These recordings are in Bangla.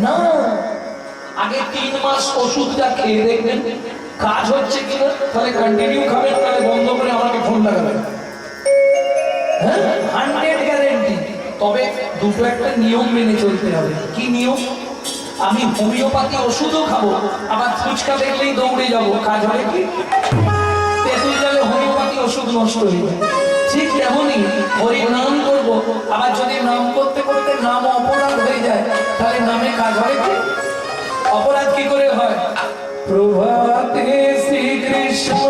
না, আগে 3 মাস ওষুধটা খেয়ে দেখবেন কাজ হচ্ছে কিনা, তাহলে কন্টিনিউ খাবেন, তাহলে বন্ধ করে আমাকে ফোন লাগাবেন। হ্যাঁ, 100 গ্যারেন্টি। তবে দুটো একটা নিয়ম মেনে চলতে হবে। কি নিয়ম? আমি হোমিওপ্যাথি ওষুধও খাবো, আবার ফুচকা দেখলেই দৌড়ে যাবো, কাজ হবে কি? তেঁতুল জলে হোমিওপ্যাথি ওষুধ নষ্ট হয়ে যায়। ঠিক তেমনই হরি নাম করবো, আবার যদি নাম করতে করতে নাম অপরাধ হয়ে যায়, তাহলে নামে কাজ হবে কি? অপরাধ কি করে হয়? প্রভাতে শ্রীকৃষ্ণ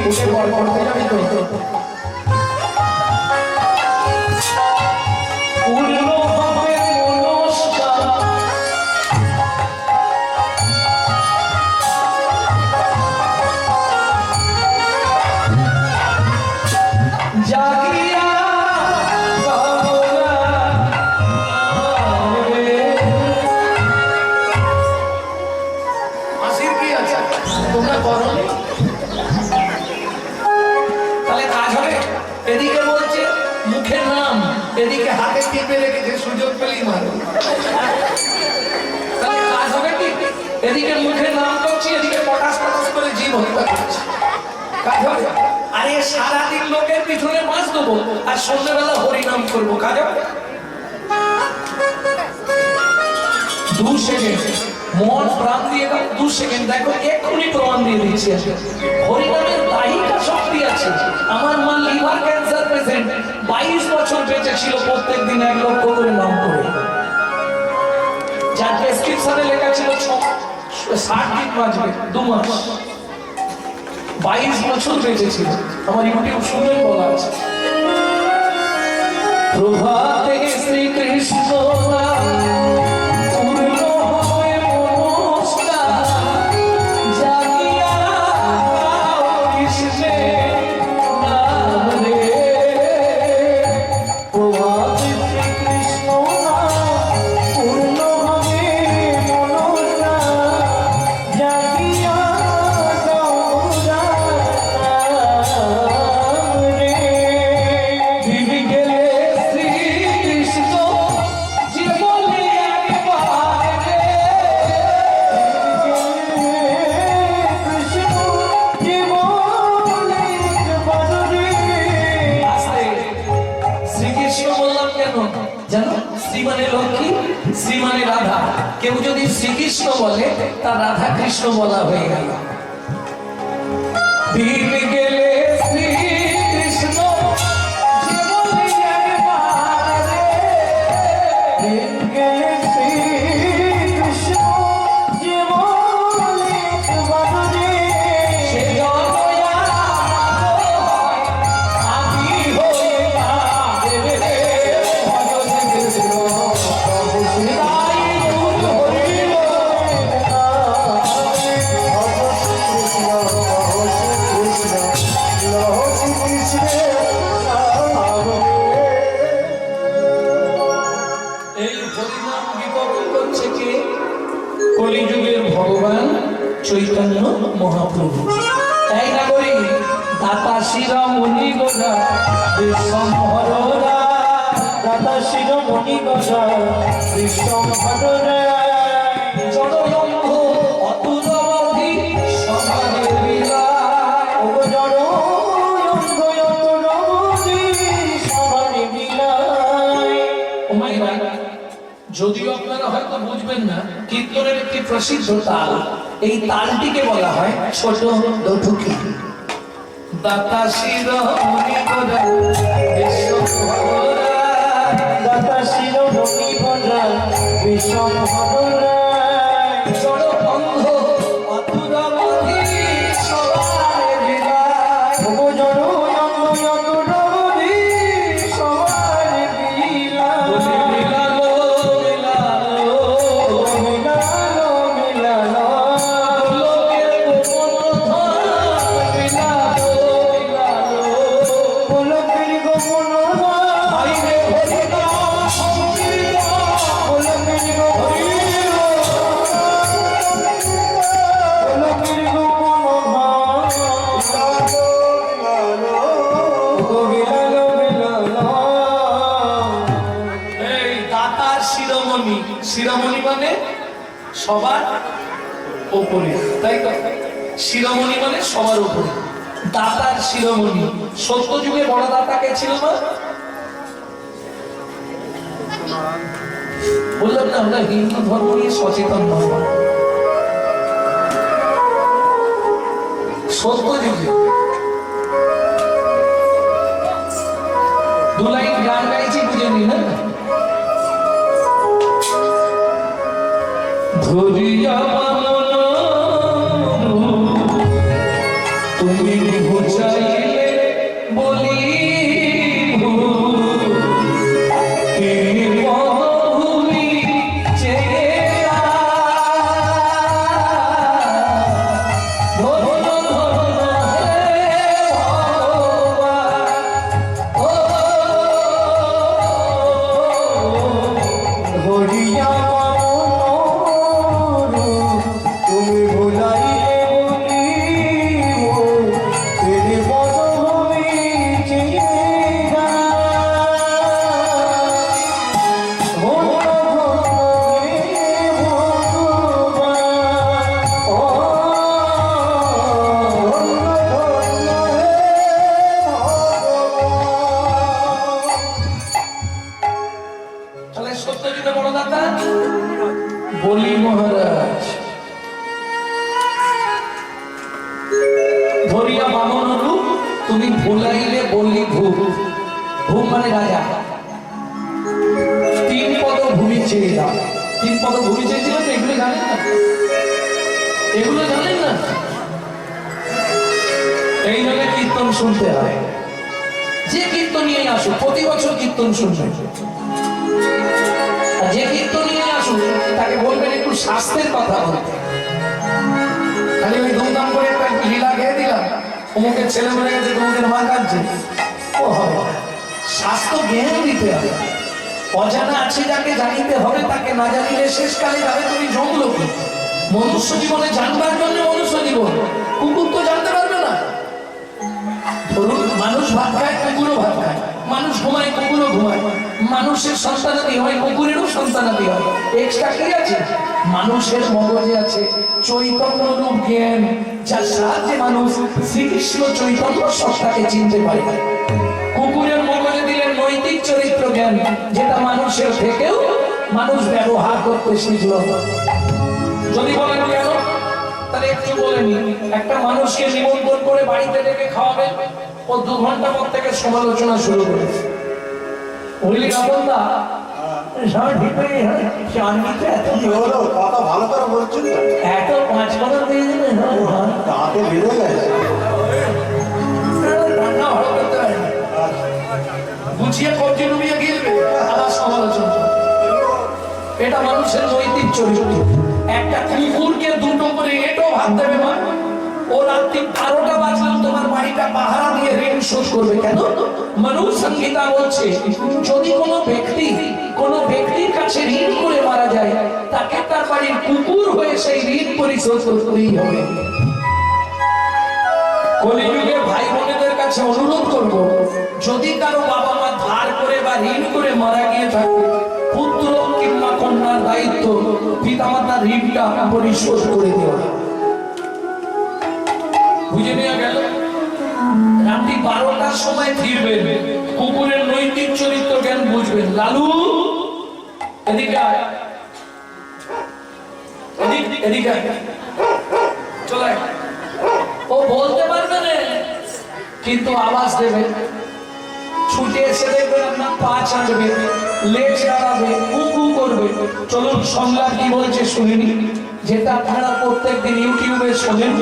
উঠে বল করতে যাবি তো? এদিকে হাতে টিপে রেখেছে, সুযোগ পেলেই মারো। তাহলে কাজ হবে কি? এদিকে মুখে নাম করছি, এদিকে পটাশ পটাশ করে জীব হত্যা করছি, কাজ হবে? আরে সারাদিন লোকের পিছনে মাছ দেবো আর সন্ধ্যেবেলা হরিনাম করবো, কাজ হবে? 2 সেকেন্ড মন প্রাণ দিয়ে দাও, 2 সেকেন্ড দেখো, এক্ষুনি প্রমাণ দিয়ে দিচ্ছি। হরিনামের দাহিকা শক্তি আছে। আমার মা লিভার ক্যান্সার পেশেন্ট, 22 বছর বেঁচে ছিল, প্রত্যেক দিন 1 লক্ষ করে নাম করে। যার প্রেসক্রিপশনে লেখা ছিল 60 দিন বাঁচবে, 2 মাস, 22 বছর বেঁচে ছিল। আমার ইউটিউব শুনে বলা আছে। প্রভাতে শ্রীকৃষ্ণ কেউ যদি শ্রীকৃষ্ণ বলে তার রাধা কৃষ্ণ বলা হয়ে গেল। দিন গেলে শ্রীকৃষ্ণ জীবনে একবার রে, দিন গেলে শ্রীকৃষ্ণ জীবনে একবার রে, সে যতই আমি হয়ে যাবে রে, ভজন কৃষ্ণ প্রভু শ্রীরাম। কলিযুগের ভগবান চৈতন্য মহাপ্রভু। তাই না করি দাতা শিরোমণি গোরা বিশ্বম্ভরা, দাতা শিরোমণি গোরা বিশ্বম্ভরা, জড়য়ঙ্গ অতুলমধি সমাজের বিলায়, ও জড়য়ঙ্গ অতুলমধি সমাজের বিলায়। ও মাই গড, যদিও আপনারা হয়তো বুঝবেন না, কীর্তনের একটি প্রসিদ্ধ তাল, এই তালটিকে বলা হয় ছোট দোঠুকি। দাতা শিরোমণি গোরা বিশ্বম্ভরা, দাতা শিরোমণি গোরা বিশ্বম্ভরা, জড় অন্ধ অতুলমধি সবার বিলায়, ও জড় অন্ধ অতুলমধি সবার বিলায়। হরি শিরোমণি, শিরোমণি মানে সবার উপরে, তাই তো? শিরোমণি মানে সবার উপরে, দাতার শিরোমণি। সত্য যুগে বড় দাতা কে ছিল না? বললাম না আমরা হিন্দু ধর্ম নিয়ে সচেতন নয়। সত্য যুগে দু লাইন গান গাইছি, বুঝে নি না? ধরিয়া তুমি বুঝাইলে বলি বলি মহারাজ। ধরিয়া বামন রূপ তুমি ভুলাইলে বলি ভূপ, ভূপ মানে রাজা। তিন পদ ভূমি চেয়ে দাও। তিন পদ ভূমি চেয়েছিল, এগুলো জানেন না? এগুলো জানেন না? এই জন্য কীর্তন শুনতে হয়। যে কীর্তন নিয়ে আসো, প্রতি বছর কীর্তন শুনবে। যে কীর্তন নিয়ে আসুন তাকে বলবেন একটু স্বাস্থ্যের কথা বলতে। খালি ওই ধুমধাম করে একটা লীলা গেয়ে দিলাম, অমুকের ছেলে মরে গেছে, তোমাদের মা কাঁদছে, ও হবে। স্বাস্থ্য জ্ঞান দিতে হবে। অজানা আছে যাকে জানিতে হবে, তাকে না জানিলে শেষকালে যাবে তুমি জঙ্গলকে। মনুষ্য জীবনে জানবার জন্য মনুষ্য জীবন, কুকুর তো জানতে পারবে না। ধরুন মানুষ ভাত খায়, কুকুরও ভাত খায়। মানুষ ঘুমায়, কুকুরও ঘুমায়। মানুষের সন্তানাদি হয়, কুকুরেরও সন্তানাদি হয়। এক্সট্রা কি আছে? মানুষের মগজে আছে চৈতন্য রূপ জ্ঞান, যার সাহায্যে মানুষ শ্রীকৃষ্ণ চৈতন্য সত্তাকে চিনতে পারে। কুকুরের মগজে দিলেন নৈতিক চরিত্র জ্ঞান, যেটা মানুষের থেকেও মানুষ ব্যবহার করতে শিখল। যদি বলেন কেন, তাহলে একটু বলে নি। একটা মানুষকে নিমন্ত্রণ করে বাড়িতে ডেকে খাওয়াবে, ও 2 ঘন্টা পর থেকে সমালোচনা শুরু করেছে। বলি কাপড়দা সব ঠিক হয়ে চাঁদিতে কি হলো, কথা ভালো করে বলছেন না, এত 5 কথা দিয়ে দিলে তাতে বেড়ে গেছে। রান্না ভালো করতে হয় না, গুছিয়ে কবজি ডুবিয়ে গিলবে, আবার সমালোচনা। এটা মানুষের নৈতিক চরিত্র। একটা কুকুরকে 2টো করে এটাও ভাত দেবে মা, ও রাত্রি 12টা বাজলেও তোমার বাড়িটা পাহারা দিয়ে ঋণ শোধ করবে। কেন? মানুষ সংহিতা বলছে যদি কোনো ব্যক্তির কাছে ঋণ করে মারা যায়, তাকে তার বাড়ির কুকুর হয়ে সেই ঋণ পরিশোধ করতেই হবে। কলিযুগে ভাই বোনেদের কাছে অনুরোধ করব, যদি কারো বাবা মা ধার করে বা ঋণ করে মারা গিয়ে থাকে, পুত্র কিংবা কন্যার দায়িত্ব পিতামাতার ঋণটা পরিশোধ করে দেওয়া। বুঝে নেওয়া গেল? রাত্রি 12টার সময় ফিরবেন, কুকুরের নৈতিক চরিত্র জ্ঞান বুঝবেন। লালু এদিকে আয়, এদিকে আয়, চলে। ও বলতে পারবে না, কিন্তু আওয়াজ দেবে। ছুটে এসে দেখবেন আপনার পা চাঁদবে, লেজ নাড়াবে, কুকু করবে। চলুন সংলাপ কি বলছে শুনিনি, যেটা আপনারা প্রত্যেকদিন ইউটিউবে শোনেন,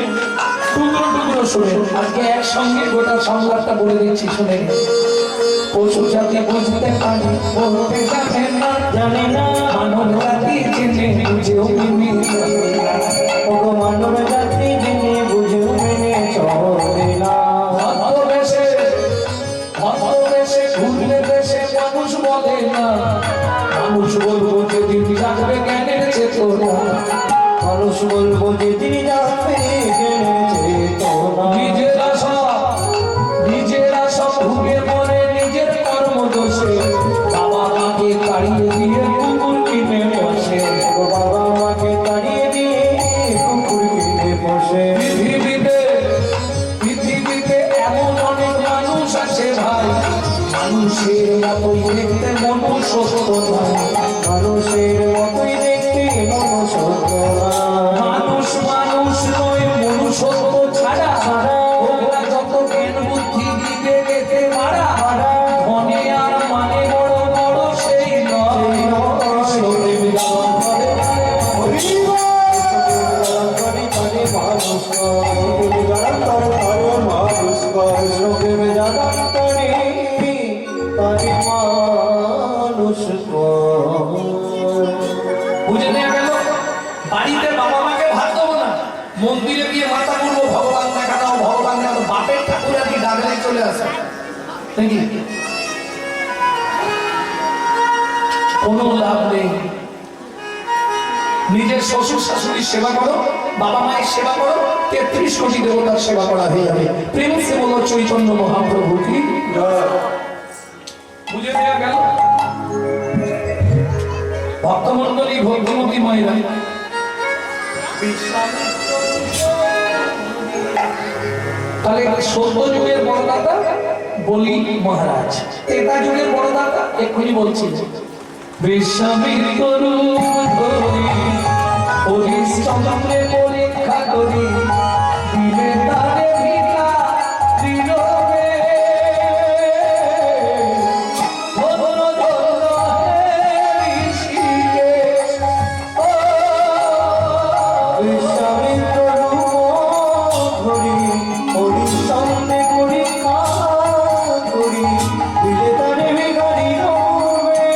টুকরো টুকরো শোনেন। আজকে একসঙ্গে গোটা সংলাপটা বলে দিচ্ছি, শুনে পশু জাতি বুঝতে পারি, বলতে জানে না, জানে না। মানব জাতি জেনে বুঝেও মেনে চলে না, ওগো মানব জাতি জেনে বুঝেও মেনে চলে না। ভালোবেসে ঘুরলে দেশে মানুষ বলে না, মানুষ বলবো যেদিন জাগবে জ্ঞানের চেতনা, মানুষ বলবো যেদিন জাগবে জ্ঞানের চেতনা। নিজেরা সব ভুগে মরে নিজের কর্ম দোষে, বাবা মাকে কাড়িয়ে দিয়ে কুকুর কি সত্য নয়, মানুষের মতোই দেখতে মনুষ্যত্ব নয়। মানুষ মানুষ নয়, মনুষ্যত্ব ছাড়া ওরা যত জ্ঞান বুদ্ধি দিবে গেতে মারা, ধনে আর মানে বড় বড় সেই নয়। সত্যি জাগরণ করে বুঝে নেওয়া গেল। বাড়িতে বাবা মাকে ভাত দেবো না, মন্দিরে গিয়ে মাথা করবো ভগবান দেখা দাও, ভগবান দেখা দাও। বাপের ঠাকুর আর কি ডাকলেই চলে আসে নাকি? কোনো লাভ নেই। নিজের শ্বশুর শাশুড়ির সেবা করো, বাবা মায়ের সেবা করো, 33 কোটি দেবতার সেবা করা হয়ে যাবে। প্রেম সে বলো চৈতন্য মহাপ্রভু কি জয়। বুঝে দেওয়া গেল। ভক্তমন্ডলী, ভক্তিমতী মায়েরা, তাহলে সত্য যুগের বড়দাতা বলি মহারাজ, ত্রেতা যুগের বড়দাতা এক্ষুনি বলছি বিশ্বামিত্র ধরি হরিশ্চন্দ্রে পরীক্ষা করি, দিলে তারে ভিক্ষা দিল রে। ধন্য ধন্য হে ঋষিকেশ, ও বিশ্বামিত্র ধরি হরিশ্চন্দ্রে পরীক্ষা করি, দিলে তারে ভিখারি হবে।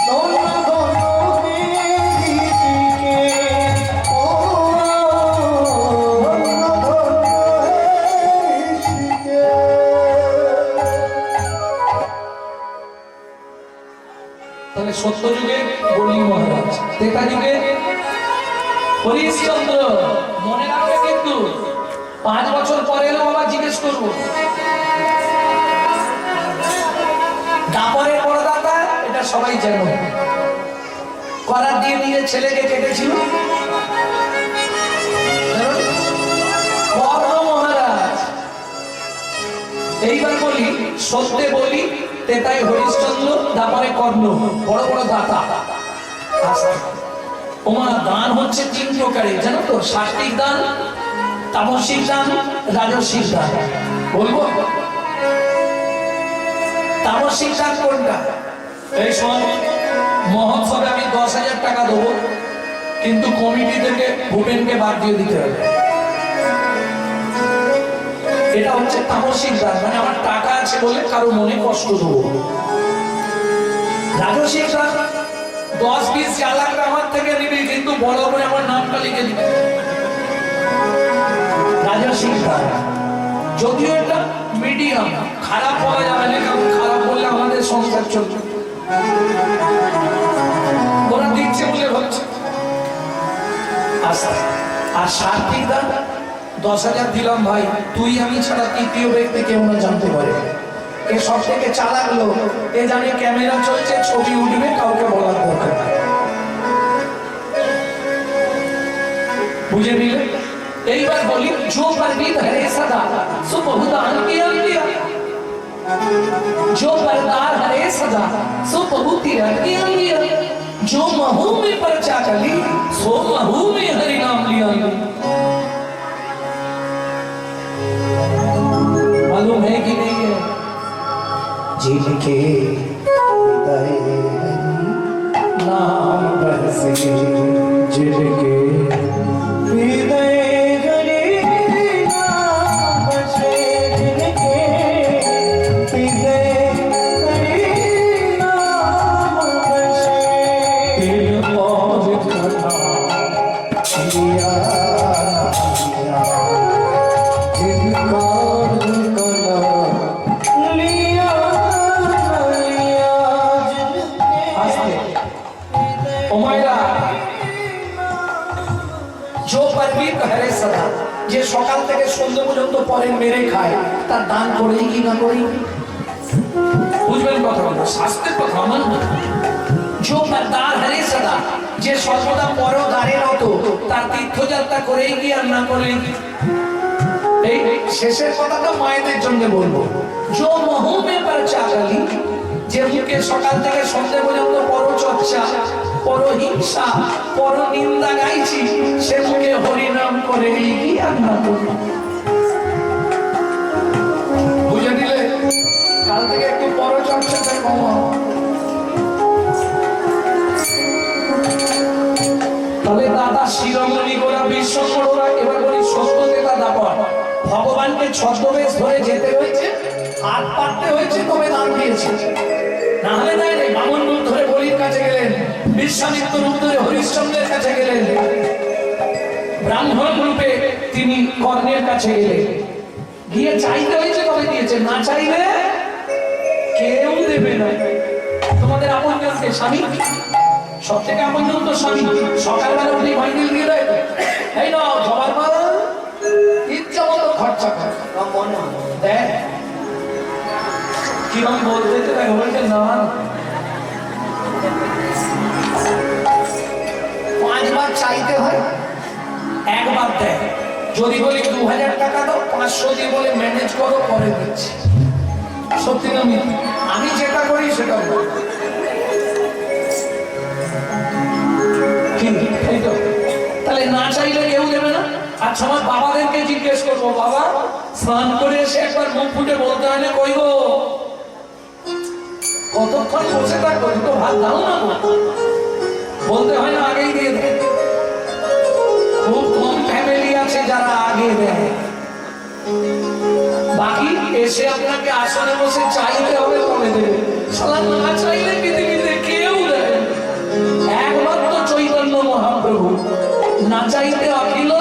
ধন্য ধন্য হে ঋষিকেশ, ও ধন্য ধন্য হে ঋষিকেশ। তাহলে সত্য যুগে বলি মহারাজ, ত্রেতা যুগে হরিশ্চন্দ্র। মনে রাখবে কিন্তু 5 বছর পরে এলেও আবার জিজ্ঞেস করবো। দাপরের বড়দাতা এটা সবাই জানো, করার দিয়ে নিয়ে ছেলেকে কেটেছিল কর্ণ মহারাজ। এইবার বলি সত্যে বলি তেতাই হরিশ্চন্দ্র, দাপরে কর্ণ, বড় বড় দাতা। ওমা দান হচ্ছে 3 প্রকারের জানো তো? সাত্বিক দান, তামসিক দান, রাজসিক দান। বলবো তামসিক দান কোনটা? এই সময় মহোৎসবে আমি 10,000 টাকা দেবো, কিন্তু কমিটি থেকে ভূপেনকে বাদ দিয়ে দিতে হবে। এটা হচ্ছে তামসিক দান, মানে আমার টাকা আছে বলে কারো মনে কষ্ট দেবো। রাজসিক দান 10-20 চালাক আমার থেকে নিবি, কিন্তু বড় করে আমার নামটা লিখে দিবি। রাজসিক দান যদিও এটা মিডিয়াম, খারাপ বলা যাবে না, কারণ খারাপ বললে আমাদের সংসার চলবে। ওরা দিচ্ছে বলে হচ্ছে। আচ্ছা, আর সাত্বিক দান 10,000 দিলাম ভাই, তুই আমি ছাড়া তৃতীয় ব্যক্তি কেউ না জানতে পারে। এ সব থেকে চালাক লোক, এ জানে ক্যামেরা চলছে, ছবি উঠবে, কাউকে বলার দরকার নাই। বুঝে নিলে? এইবার বলি जो परवीन है सदा सो बहुदान किया लिया, जो परदार है सदा सो बहुत तिरक किया लिया, जो महू में परचा चली सो महू में हरि नाम लिया। मालूम है कि नहीं है? जिनके हृदय नाम बरसे, जिनके हृदय हरि नाम बरसे, जिनके हृदय हरि नाम बरसे। दिल और कथा लिया लिया जिनका যে সকাল থেকে সন্ধ্যে পর্যন্ত পরে মেরে খায়, তার দান করেই কি না করেই? বুঝবেন কথা বলবো, শাস্ত্রের কথা আমার। जो परदार हरे सदा, যে সর্বদা পরদারের মতো, তার তীর্থযাত্রা করেই কি আর না করেই কি? এই শেষের কথাটা মায়েদের জন্য বলবো। जो महू में परचा चली যে সকাল থেকে সন্ধ্যে পর্যন্ত পরচর্চা, পরহিংসা, পরনিন্দা গাইছি, সে মুখে হরিনাম করে কি আর না করি। বুঝে নিলে কাল থেকে একটু পরচর্চাটা কমাও। তবে দাদা শিরোমণি গোরা বিশ্বকর্মা, এবার বলি সত্যতা দাপট, ভগবানকে ছদ্মবেশ ধরে যেতে হয়েছে, হাত পাততে হয়েছে, তবে দান দিয়েছে। না হলে দেয় নেই। বামন রূপ ধরে বলির কাছে গেলেন, বিশ্বামিত্র রূপ ধরে হরিশ্চন্দ্রের কাছে গেলেন, ব্রাহ্মণ রূপে তিনি কর্ণের কাছে গেলেন, গিয়ে চাইতে হয়েছে তবে দিয়েছে, না চাইলে কেউ দেবে না। তোমাদের আপনজনকে, স্বামী সব থেকে আপনজন তো স্বামী। সকালবেলা উঠে বান্ডিল দিয়ে দেয়, এই নাও জবার মাল, ইচ্ছা মতো খরচা কর, দেখ কিরম বলতে বলছে না 5 বার চাইতে হয়, একবার দেয়। যদি বলি 2000 টাকা দাও, 500 দিয়ে বলে ম্যানেজ করো, পরে দিচ্ছি। সত্যি না মিথ্যা? আমি যেটা করি সেটা বলি। তাহলে না চাইলে কেউ দেবে না। আচ্ছা, আমার বাবাদেরকে জিজ্ঞেস করবো, বাবা স্নান করে এসে একবার মুখ ফুটে বলতে হয় না, কই গো কতক্ষণ বসে থাকবো, দুটো ভাত দাও না, বলতে হয় না, আগেই দিয়ে দেয়। খুব কম ফ্যামিলি আছে যারা আগে দেয়, বাকি এসে আপনাকে আসনে বসে চাইতে হবে তবে দেবে। সালা না চাইলে পৃথিবীতে কেউ দেবে। একমাত্র চৈতন্য মহাপ্রভু, না চাইতে অখিল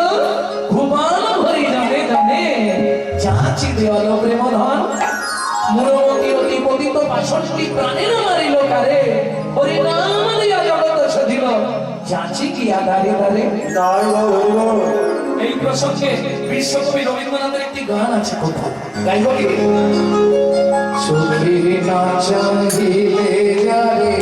ভুবন ভরি জানে জানে, যাচি দেওয়াল প্রেম ধন, মূলমতি অতি পতিত ৬২ প্রাণের মারিল কারে, হরিনাম দিয়া জগৎ সধিল, যাচি কি আধারে ধারে। এই প্রসঙ্গে বিশ্বকবি রবীন্দ্রনাথের একটি গান আছে, কোথাও গাইব কি? সুখী না চাহিলে যারে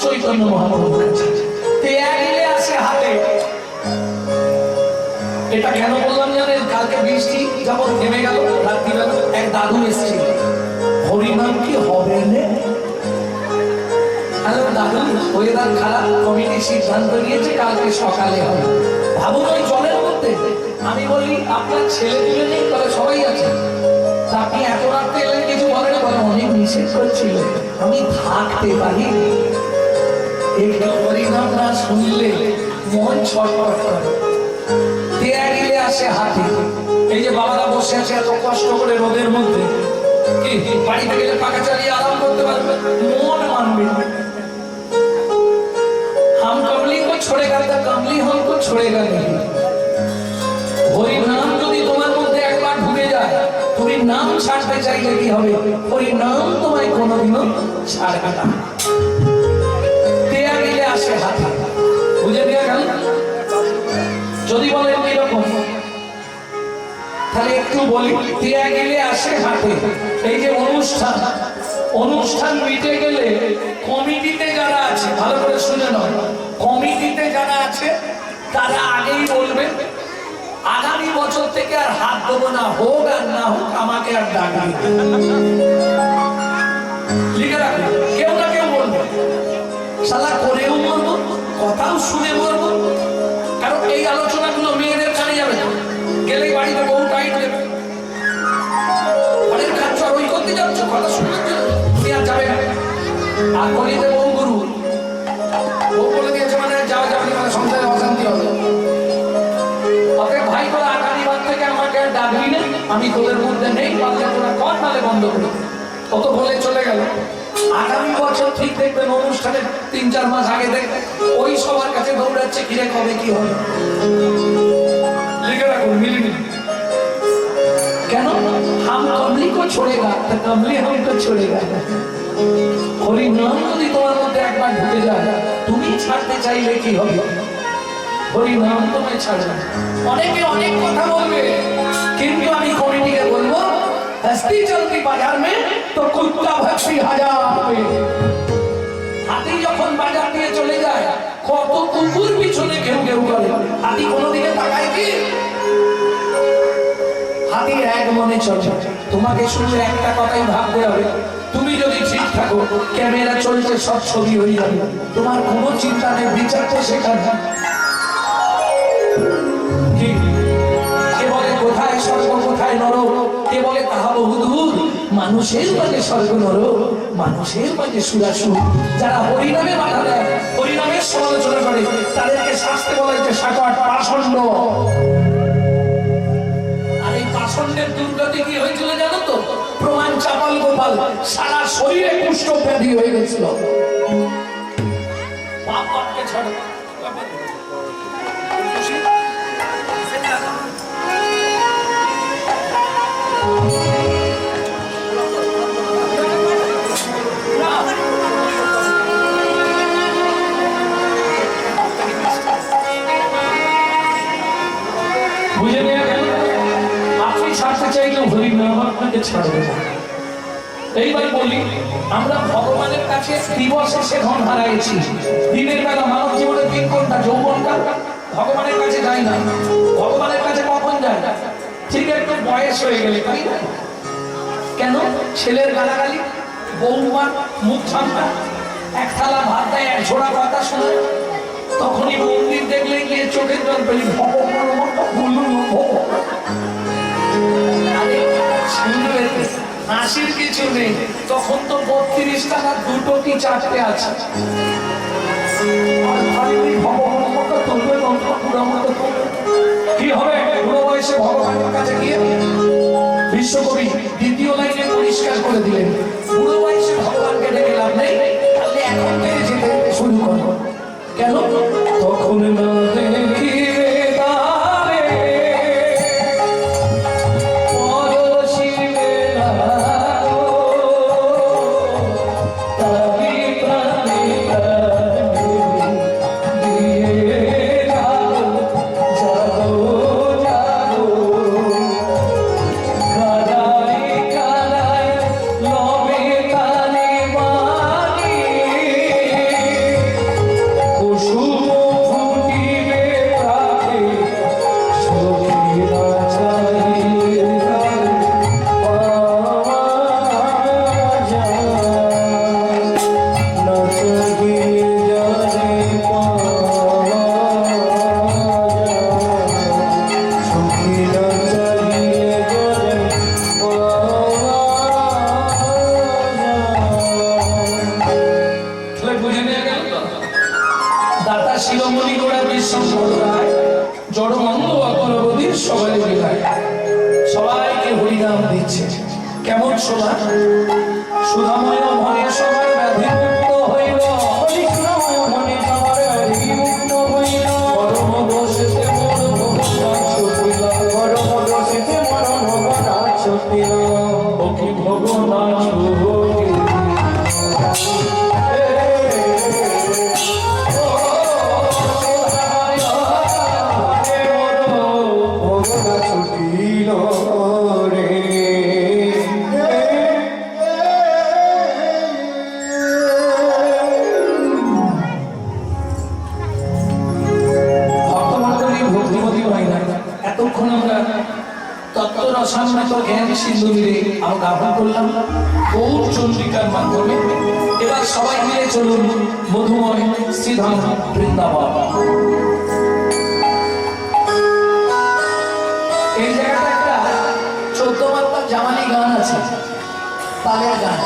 চৈতন্য মহাপ্রভুর কাছে। তেয়াগিলে আসে হাতে। এটা কেন বললাম জানেন? কালকে বৃষ্টি যখন থেমে গেল, রাত্রিবেলা এক দাদু এসেছিল, হরিনাম কি হবে না? দাদু ওয়েদার খারাপ, কমিটি সিদ্ধান্ত নিয়েছে কালকে সকালে হবে। ভাবুন ওই জলের মধ্যে। আমি বলি আপনার ছেলে তুলে নেই, তবে সবাই আছে, আপনি এত রাত্রে এলেন, কিছু বলেন? বলে অনেক নিষেধ করছিল, আমি থাকতে পারি। একটু হরিনাম না শুনলে মন ছটফট করে। তেয়াগিলে আসে হাতে। এই যে বাবারা বসে আছে এত কষ্ট করে রোদের মধ্যে, কি বাড়িতে গেলে পাকা চালিয়ে আরাম করতে পারবে? মন মানবে। हम कमली को छोड़ेगा तो कमली हमको छोड़ेगा नहीं। হরিনাম যদি তোমার মধ্যে একবার ঢুকে যায়, তুমি নাম ছাড়তে চাইলে কি হবে? হরিনাম তোমায় কোনোদিনও ছাড়বে না। তেয়াগিলে আসে হাতে, বুঝে দেওয়া গেল? যদি বলেন কিরকম, তাহলে একটু বলি। তেয়াগিলে আসে হাতে। এই যে অনুষ্ঠান মিটে গেলে কমিটিতে যারা আছে, ভালো করে শুনে নাও, কমিটিতে যারা আছে তারা আগেই বলবে আগামী বছর থেকে আর হাত দেবো না, হোক আর না হোক, আমাকে আর ডাকবে। লিখে রাখবে, কেউ না কেউ বলবে। শালা করেও মরবো, কথাও শুনে মরবো। কারণ এই আলোচনাগুলো মেয়েদের কানে যাবে, গেলেই বাড়িতে বউ টাইট দেবে, অনেক খাচ্ছ আর ওই করতে যাচ্ছ, কথা শুনতে যাবে না। আর গলিতে বউ গুরু, বউ বলে দিয়েছে মানে যাও আমি তোদের মধ্যে নেই, পারলে তোরা কর, নালে বন্ধ করে দে। ও তো বলে চলে গেল। আগামী বছর ঠিক দেখবেন অনুষ্ঠানের 3-4 মাস আগে দেখবেন ওই সবার কাছে দৌড়াচ্ছে, কিরে কবে কি হবে। লিখে রাখুন, মিলিনি কেন हम कमली को छोड़ेगा तो कमली हमको छोड़ेगा। হরি নাম যদি তোমার মধ্যে একবার ঢুকে যায়, তুমি ছাড়তে চাইলে কি হবে? হরি নাম তোমায় ছাড়বে না। অনেকে অনেক কথা বলবে, কিন্তু আমি কমিটিকে বলবো हस्ती चलती बाजार में तो कुत्ता भक्ति हजार पे। হাতি যখন বাজার দিয়ে চলে যায়, কত কুকুর পিছনে ঘেউ ঘেউ করে, হাতি কোনো দিকে তাকায় কি? হাতি এক মনে চলে। তোমাকে শুধু একটা কথাই ভাবতে হবে, তুমি যদি ঠিক থাকো, ক্যামেরা চলছে, সব ছবি হয়ে যাবে, তোমার কোনো চিন্তা নেই, বিচার তো সেখানে। কে বলে কোথায় স্বর্গ কোথায় নরক, কে বলে তাহা বহুদূর, মানুষের মাঝে স্বর্গ নরক, মানুষের মাঝে সুরাসুর। যারা হরিনামে বাধা দেয়, হরিনামের সমালোচনা করে, তাদেরকে শাস্তে বলা হচ্ছে সাকট পাষণ্ড। আর এই পাষণ্ডের দুর্গতি কি হয়েছিল জানো তো? প্রমাণ চাপাল গোপাল সারা শরীরে কুষ্ঠ ব্যাধি হয়ে গেছিল। পাপ পাপকে ছাড়ো। বুঝে নেওয়া গেল, আপনি ছাড়তে চাইলেও হরি নাম আপনাকে ছাড়বে না। এইবার বলি, আমরা ভগবানের কাছে দিবস এসে ধন হারাইছি। দিনের বেলা মানব জীবনে 3 ঘন্টা যৌবনকাল, ভগবানের কাছে যাই না। ভগবানের কাছে কখন যায়? ঠিক একটু বয়স হয়ে গেলে, তাই না? কেন? ছেলের গালাগালি, বৌমার মুখ ছামটা, এক থালা ভাত দেয়, এক ঝোড়া কথা শোনে, তখনই মন্দির দেখলে গিয়ে চোখের জল পেলি, হাসির কিছু নেই। তখন তো 32 টাকা 2টো কি 4টে আছে। কি হবে বুড়ো বয়সে ভগবানের কাছে গিয়ে? বিশ্বকবি 2য় লাইনে পরিষ্কার করে দিলেন, বুড়ো বয়সে ভগবানকে ডেকে লাভ নেই, তাহলে এখন থেকে যেতে শুরু করো। কেন? তখন না দেখিবে সবাইকে হরিনাম দিচ্ছে। কেমন শোভা? সুধাময় মনে সবার ব্যাধি মুক্ত হইল, সুধাময় মনে সবার ব্যাধি মুক্ত হইল, পরম দোষেতে মোর ভগবান ছুটিল, পরম দোষেতে মোর ভগবান ছুটিল, ও কি ভগবান ছুটিল। এতক্ষণ আমরা তত্ত্ব রসামৃত জ্ঞান সিন্ধু মিলে আমরা গান করলাম গৌর চন্দ্রিকার মাধ্যমে। এবার সবাই মিলে চলুন মধুময় শ্রীধাম বৃন্দাবন। এই জায়গাটা একটা 14 মাত্রার জামানি গান আছে, তালের গান।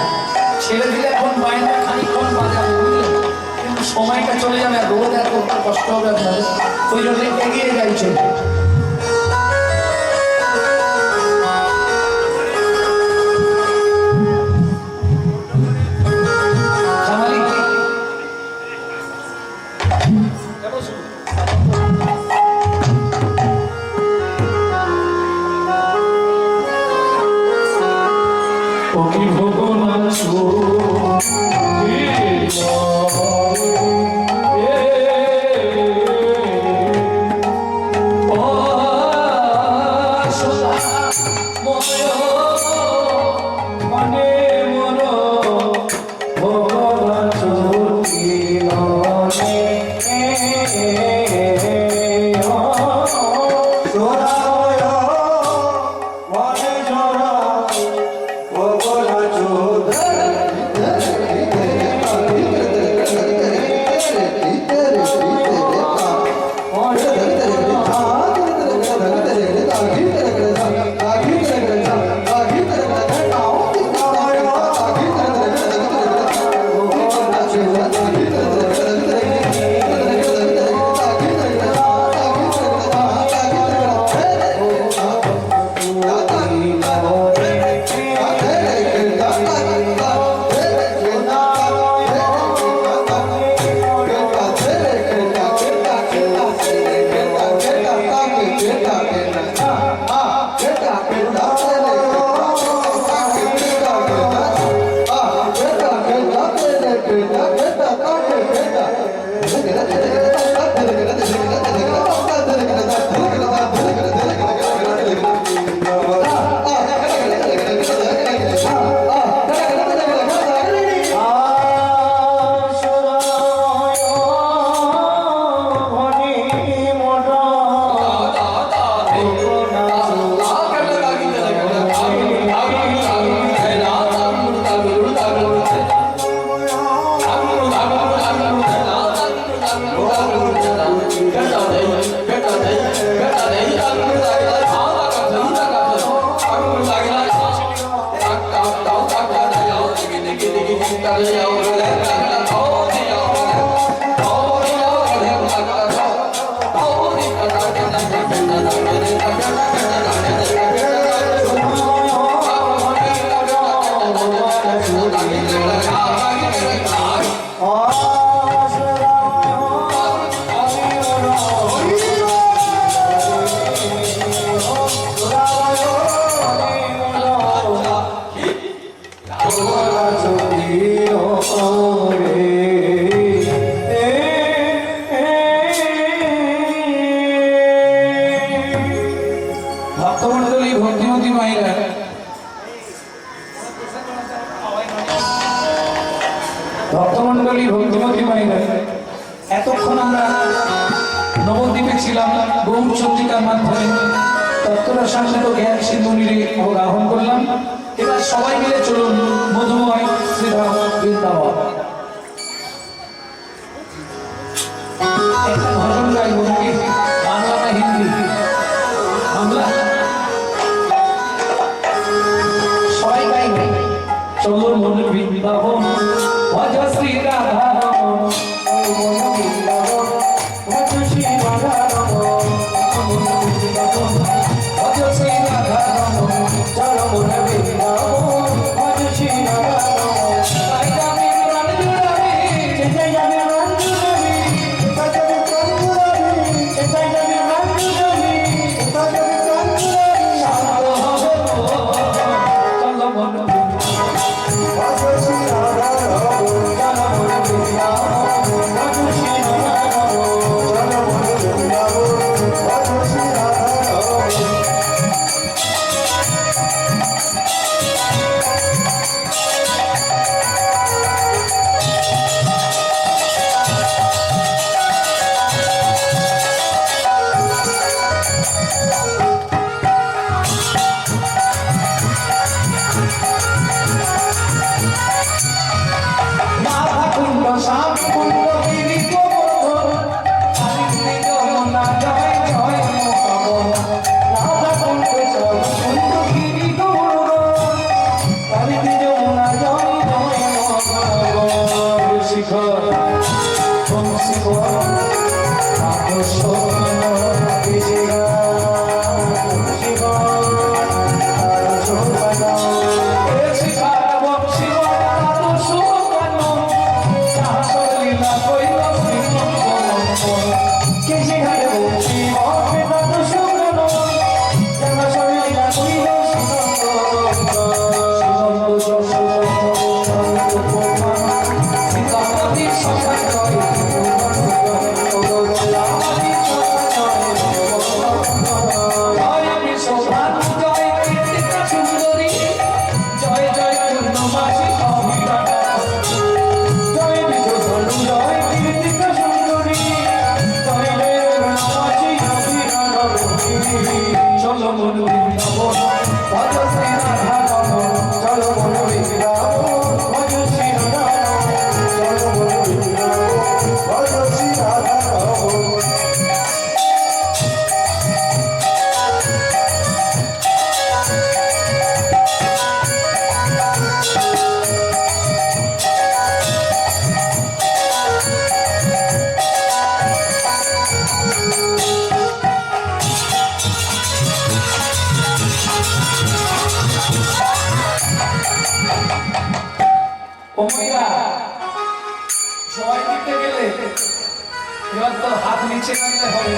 ছেড়ে দিলে এখন বাইরে খানিক্ষণ বাজাবে, বুঝলেন? কিন্তু সময়টা চলে যাবে, আর রোদ এত কষ্ট হবে আপনাদের, ওই জন্য এগিয়ে যাই চলবে। ওকে ভগবান ভক্তমণ্ডলী ভক্তিমতী মায়েরা এতক্ষণ আমরা নবদ্বীপে ছিলাম গৌর চন্দ্রিকার মাধ্যমে তত্ত্বরা শান্ত জ্ঞান সিন্ধুনিরে ভোগ আহ্বান করলাম। এবার সবাই মিলে চলুন মধুময় শ্রীধাম বৃন্দাবন। একটা ভজন গাইব নাকি, বাংলা না হিন্দি? বাংলা সবাই গাইব। চলুন মন বৃন্দাবন ভজ শ্রী রাধা রমন, ভজ শ্রী রাধা রমন, ভজ শ্রী রাধা রমন, চল মন বৃন্দাবন ভজ শ্রী রাধা রমন। তাই যাবে প্রাণ জুড়াবে, জয় যাবে প্রাণ জুড়াবে, ভজন প্রাণ জুড়াবে, হাত নিচে রাখতে হবে।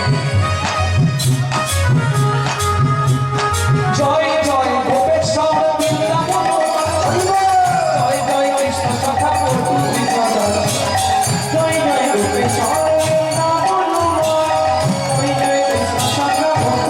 জয় জয় গোপেশ্বর বৃন্দাবন, জয় জয় কৃষ্ণ সখা প্রভু জয় জয় গোপেশ্বর বৃন্দাবন, জয় জয় কৃষ্ণ সখা প্রভু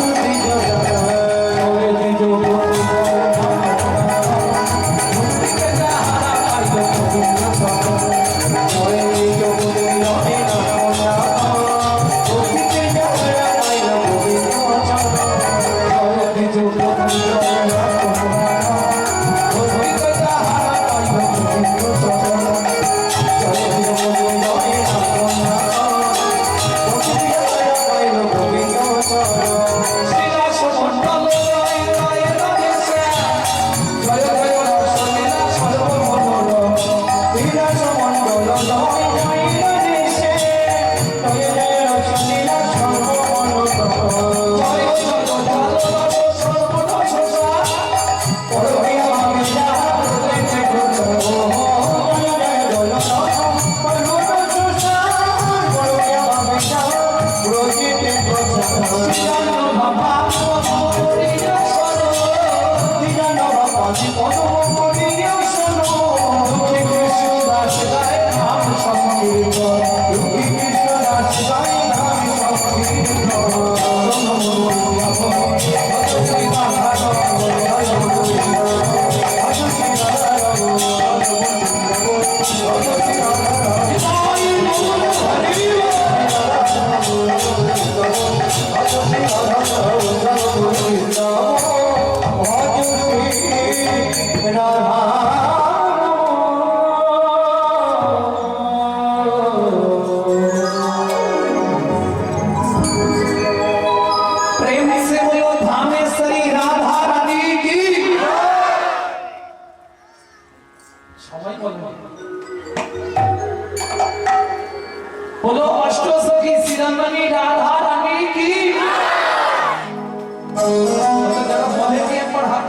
बोलो अष्टसखी शिरोमणि राधा रानी की। जरा बोले कि एक बार हाथ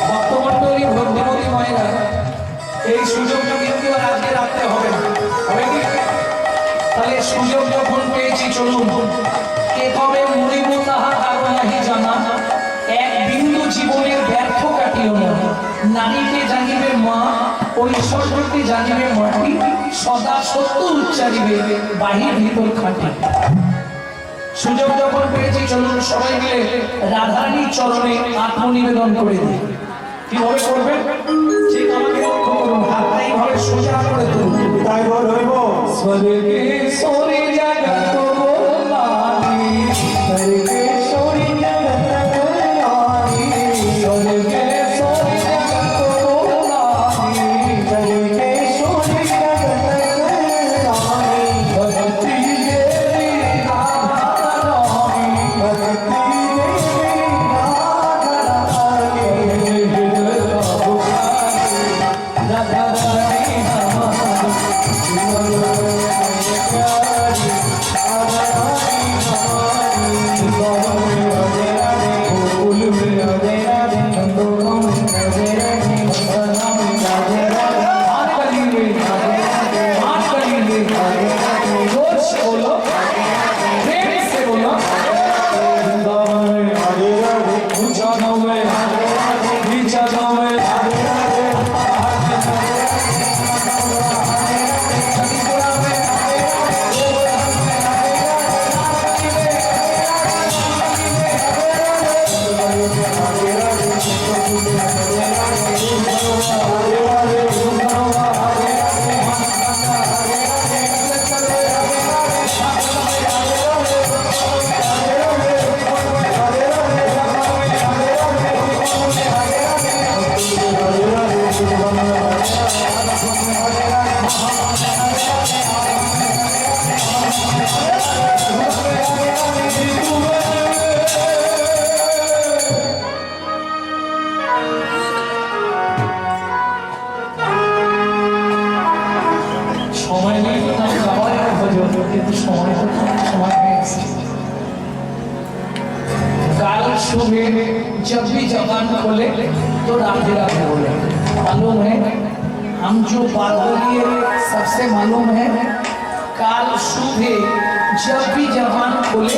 ভক্তমণ্ডলী ভক্তিমতী মায়েরা, এই সুযোগটা কিন্তু আর আজকে রাখতে হবে না, হবে কি? তাহলে সুযোগ যখন পেয়েছি চলুন, কে কবে মরিব তাহা কারো নাহি জানা, এক বিন্দু জীবনের ব্যর্থ কাটিও না, নারীকে জানিবে মা, ঐশ্বর্যকে জানিবে মাটি, সদা সত্য উচ্চারিবে বাহির ভিতর খাটি। সুযোগ যখন পেয়েছি চলুন সবাই মিলে রাধারানীর চরণে আত্মনিবেদন করে দিই। কিভাবে করবেন ঠিক আমাকে লক্ষ্য করুন, হাতটা এইভাবে সোজা করে তুলুন। তাই বল হইব স্বর্গে সরে জগৎ গোলানি, স্বর্গে সরি জগৎ কল্যাণী, স্বর্গে সরে জগৎ গোলানি, স্বর্গে সরি জগৎ কল্যাণী, ভক্তি দেবী রাধারানী, ভক্তি দেবী রাধারানী, রাধারানী সময় নেই তো আমি যাওয়ার ভজন, কিন্তু সময় হয়ে গেছে। काल सुबह जब भी जबान खोले तो राधे राधे बोले। मालूम है हम जो बात बोलिए सबसे मालूम है, काल सुबह जब भी जबान खोले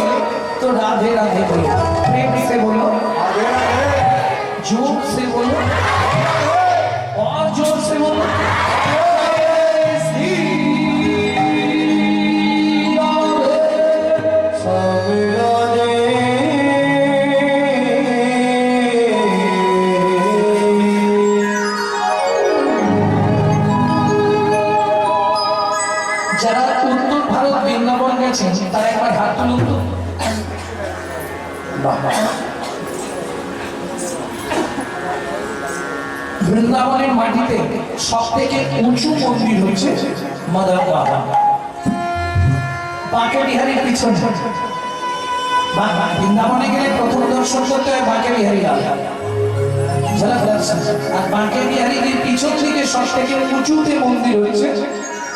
तो राधे राधे बोले। प्रेम से बोलो, जोर से बोलो, और जोर से बोलो। যারা উত্তর ভারত বৃন্দাবন গেছেন তারা একবার হাত তুলুন তো। বৃন্দাবনের মাটিতে সব থেকে উঁচু মন্দির হচ্ছে মদন বাবা, বাঁকে বিহারীর পিছনে। বৃন্দাবনে গেলে প্রথম দর্শন করতে হয় বাঁকে বিহারী লাল, ঝলক দর্শন। আর বাঁকে বিহারীর পিছন দিকে সব থেকে উঁচুতে মন্দির হয়েছে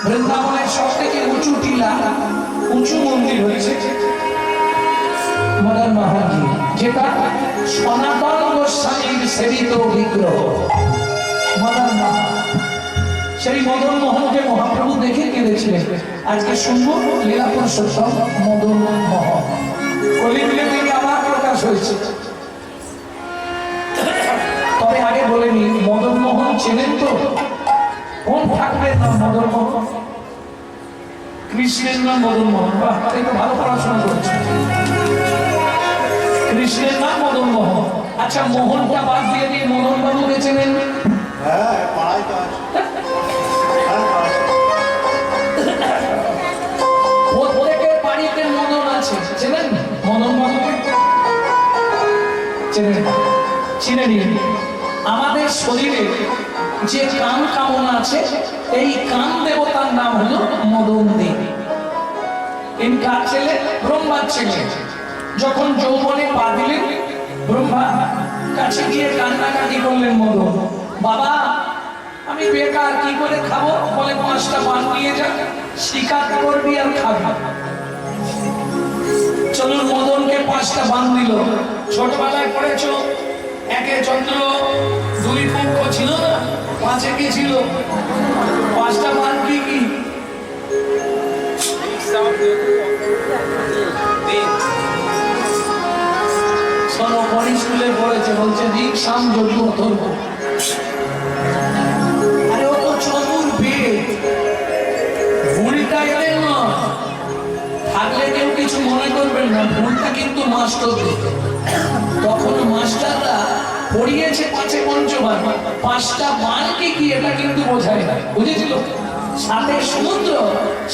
বৃন্দাবনের সব থেকে উঁচু টিলা, উঁচু মন্দির হয়েছে মদন মোহনজি, যেটা সনাতন গোস্বামীর সেবিত বিগ্রহ মদন মোহন। সেই মদন মোহনকে মহাপ্রভু দেখে কেঁদেছিলেন। আজকে শুনবো লীলা পুরুষোত্তম মদন মোহন, কলিযুগে থেকে আবার প্রকাশ হয়েছে। তবে আগে বলে নি, মদন মোহন চেনেন তো? কোন ঠাকুরের নাম মদন মোহন? কৃষ্ণের নাম মদন মোহন। বাহ, এই তো ভালো পড়াশোনা করেছে। কৃষ্ণের নাম মদন মোহন। আচ্ছা, মোহনটা বাদ দিয়ে দিয়ে মদন বাবুকে চেনেন? হ্যাঁ, পাড়ায় তো আছে। প্রত্যেকের বাড়িতে মদন আছে, চেনেন মদন বাবুকে? চেনেন? চিনে নিন। আমাদের শরীরে যে কাম কামনা আছে, এই কাম দেবতার নাম হলো মদন দেব। ইনকার ছেলে, ব্রহ্মার ছেলে। যখন যৌবনে পা দিলেন, ব্রহ্মা কাছে গিয়ে কান্নাকাটি করলেন মদন, বাবা আমি বেকার, কি করে খাবো? বলে 5টা পান নিয়ে যা, শিকার করবি আর খাবি। চলুন মদনকে 5টা বান দিল। ছোটবেলায় পড়েছো, 1 চন্দ্র 2 পক্ষ ছিল না, 5 কি ছিল? 5টা বান কি কি? শোনো, বড়ি স্কুলে পড়েছে, বলছে দিক সাম যজ্ঞ ধর্ম। আরে ও তো চতুর্বেদ, ভুলটা এদের নয়। থাকলে কেউ কিছু মনে করবেন না, ভুলটা কিন্তু মাস্টার। তখন মাস্টাররা পড়িয়েছে 5 পঞ্চবান, 5টা বান কি কি এটা কিন্তু বোঝায় না, বুঝেছিল? 7 সমুদ্র,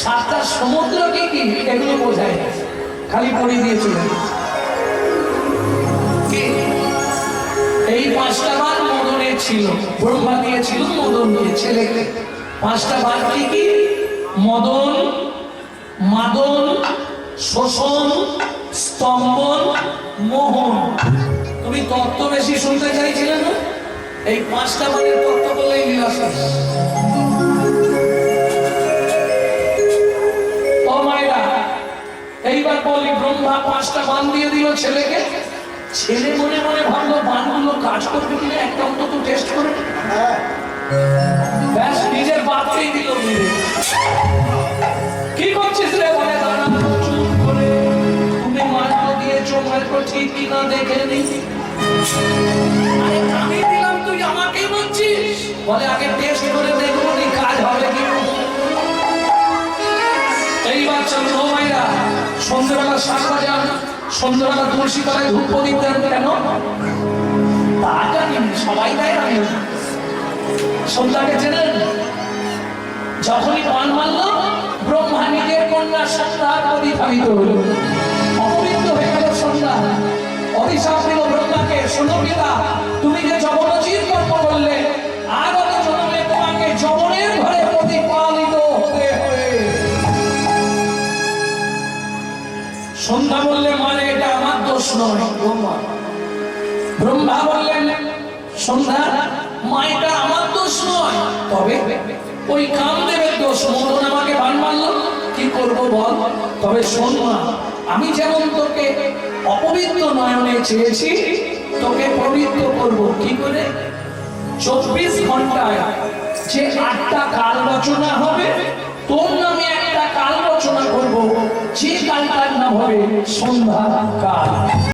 7টা সমুদ্র কি কি এগুলো বোঝায় না, খালি পড়িয়ে দিয়েছিল। এই 5টা বান মদনের ছিল, ব্রহ্মা দিয়েছিল মদন দিয়ে ছেলেকে। 5টা বান কি কি? মদন, মাদন, শোষণ, স্তম্ভন, মোহন। তুমি তত্ত্ব বেশি শুনতে চাইছিলে না? এই 5টা বানের তত্ত্ব বলেই লীলাশাস। ও মায়েরা, এইবার বলি, ব্রহ্মা 5টা বান দিয়ে দিল ছেলেকে। ছেলে মনে মনে ভাবলো বানগুলো কাজ করবে কিনা একটা অন্তত টেস্ট করে। ব্যাস নিজের বাপকেই দিল মেরে। কি করছিস রে? বলে দাঁড়া, চুপ করে তুমি মানটা দিয়েছো, মানটা ঠিক কিনা দেখে নি। আরে আমি দিলাম, তুই আমাকেই বলছিস? বলে আগে টেস্ট করে দেখবো নি কাজ হবে কি। এইবার চন্দ্র ভাইরা সন্ধ্যেবেলা 7 বাজান, সন্ধ্যেবেলা তুলসী তলায় ধূপ প্রদীপ দেন কেন? তা জানি, সবাই দেয় না। সন্ধ্যাকে চেনেন? যখনই পান মারল, ব্রহ্মা নিজের কন্যা সন্ধ্যার প্রতিফলিত হল, অপবিত্র হয়ে গেল সন্ধ্যা। অভিশাপ দিল ব্রহ্মাকে, শোনো পিতা, তুমি যে যবনচির কর্ম করলে, আগত জন্মে তোমাকে যবনের ঘরে প্রতিপালিত হতে হবে। সন্ধ্যা বললে, মানে এটা আমার দোষ নয়। ব্রহ্মা বললেন, সন্ধ্যা মা, এটা আমার দোষ নয়, তবে ওই কামদেবের দোষ। মদন আমাকে বান মারল, কি করব বল? তবে শোন মা, আমি যেমন তোকে অপবিত্র নয়নে চেয়েছি, তোকে পবিত্র করব। কি করে? 24 ঘন্টায় যে 8টা কাল রচনা হবে, তোর নামে একটা কাল রচনা করব, যে কালটার নাম হবে সন্ধ্যা কাল।